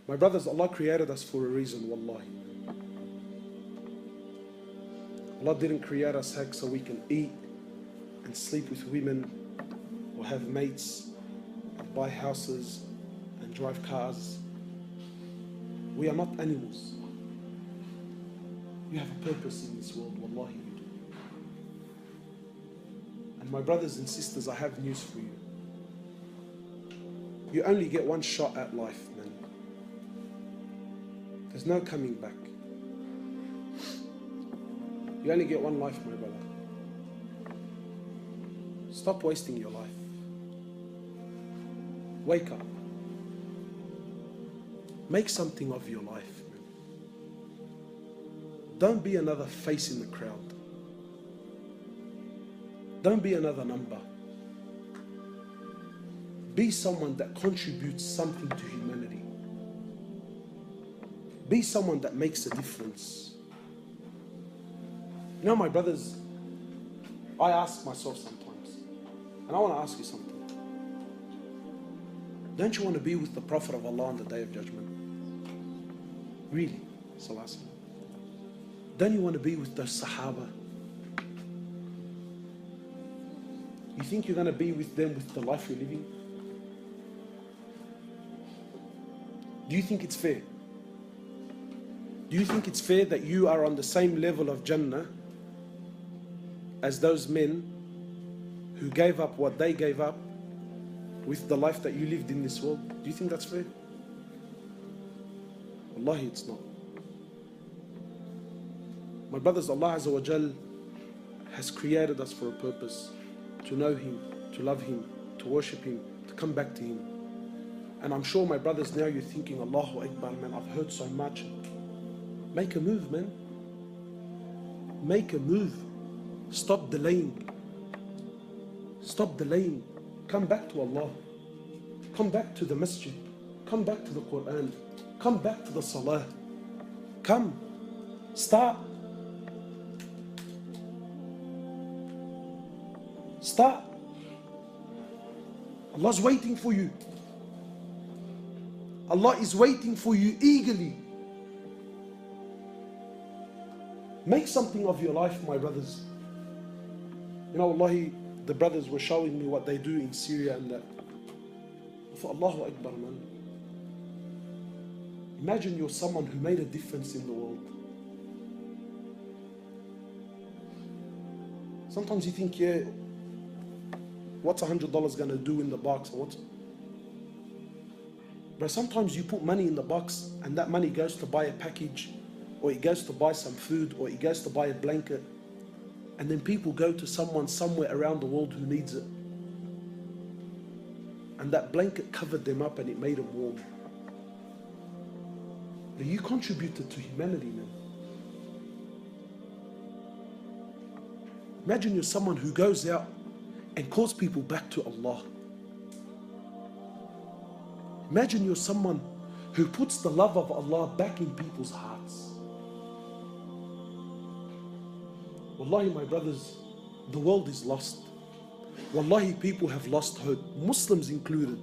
My brothers, Allah created us for a reason, wallahi. Allah didn't create us so we can eat and sleep with women or have mates and buy houses and drive cars. We are not animals. You have a purpose in this world, wallahi you do. And my brothers and sisters, I have news for you. You only get one shot at life, man. There's no coming back. You only get one life, my brother. Stop wasting your life. Wake up. Make something of your life, man. Don't be another face in the crowd. Don't be another number. Be someone that contributes something to humanity. Be someone that makes a difference. You know, my brothers, I ask myself sometimes, and I want to ask you something. Don't you want to be with the Prophet of Allah on the Day of Judgment? Really? Sallallahu. Don't you want to be with those Sahaba? You think you're going to be with them with the life you're living? Do you think it's fair? Do you think it's fair that you are on the same level of Jannah as those men who gave up what they gave up with the life that you lived in this world? Do you think that's fair? Wallahi, it's not. My brothers, Allah Azza wa Jal has created us for a purpose. To know Him, to love Him, to worship Him, to come back to Him. And I'm sure, my brothers, now you're thinking, Allahu Akbar, man, I've heard so much. Make a move, man. Make a move. Stop delaying. Stop delaying. Come back to Allah. Come back to the masjid. Come back to the Quran. Come back to the salah. Come. Start. Start. Allah's waiting for you. Allah is waiting for you eagerly. Make something of your life, my brothers. You know, Wallahi, the brothers were showing me what they do in Syria and that. I thought, Allahu Akbar, man. Imagine you're someone who made a difference in the world. Sometimes you think, yeah, what's $100 going to do in the box? Or what? But sometimes you put money in the box and that money goes to buy a package, or it goes to buy some food, or it goes to buy a blanket. And then people go to someone somewhere around the world who needs it. And that blanket covered them up and it made them warm. But you contributed to humanity, man. Imagine you're someone who goes out and calls people back to Allah. Imagine you're someone who puts the love of Allah back in people's hearts. Wallahi, my brothers, the world is lost. Wallahi, people have lost hope, Muslims included.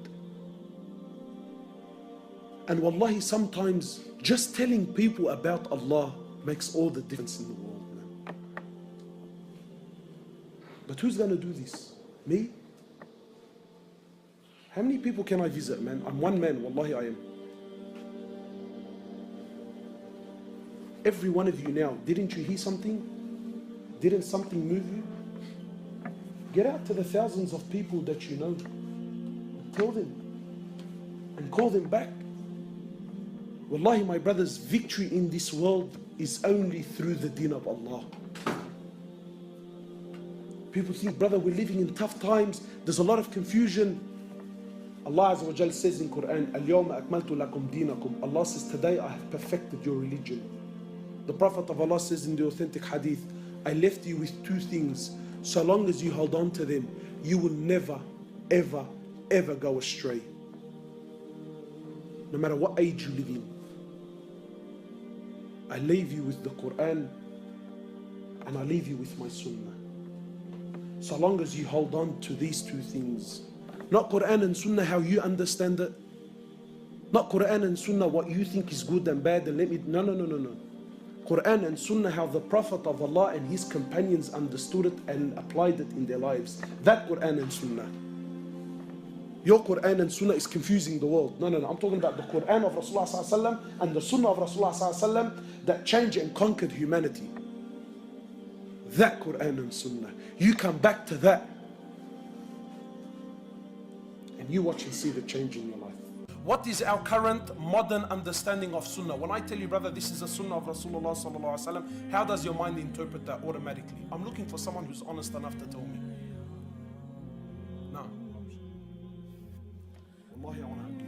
And wallahi, sometimes just telling people about Allah makes all the difference in the world, man. But who's going to do this? Me? How many people can I visit, man? I'm one man, wallahi I am. Every one of you now, didn't you hear something? Didn't something move you? Get out to the thousands of people that you know and tell them and call them back. Wallahi, my brothers, victory in this world is only through the deen of Allah. People think, brother, we're living in tough times. There's a lot of confusion. Allah Azza wa Jal says in Quran, Al-Yawma akmaltu lakum dinakum. Allah says, today I have perfected your religion. The Prophet of Allah says in the authentic hadith, I left you with two things. So long as you hold on to them, you will never, ever, ever go astray. No matter what age you live in. I leave you with the Quran and I leave you with my Sunnah. So long as you hold on to these two things. Not Quran and Sunnah how you understand it. Not Quran and Sunnah, what you think is good and bad, and let me, no, no, no, no, no. Quran and Sunnah, how the Prophet of Allah and his companions understood it and applied it in their lives. That Quran and Sunnah. Your Quran and Sunnah is confusing the world. No, no, no. I'm talking about the Quran of Rasulullah sallallahu alaihi wasallam and the Sunnah of Rasulullah sallallahu alaihi wasallam that changed and conquered humanity. That Quran and Sunnah. You come back to that and you watch and see the change in your life. What is our current modern understanding of Sunnah? When I tell you, brother, this is a Sunnah of Rasulullah sallallahu alaihi wasallam, how does your mind interpret that automatically? I'm looking for someone who's honest enough to tell me. No. Wallahi, I want to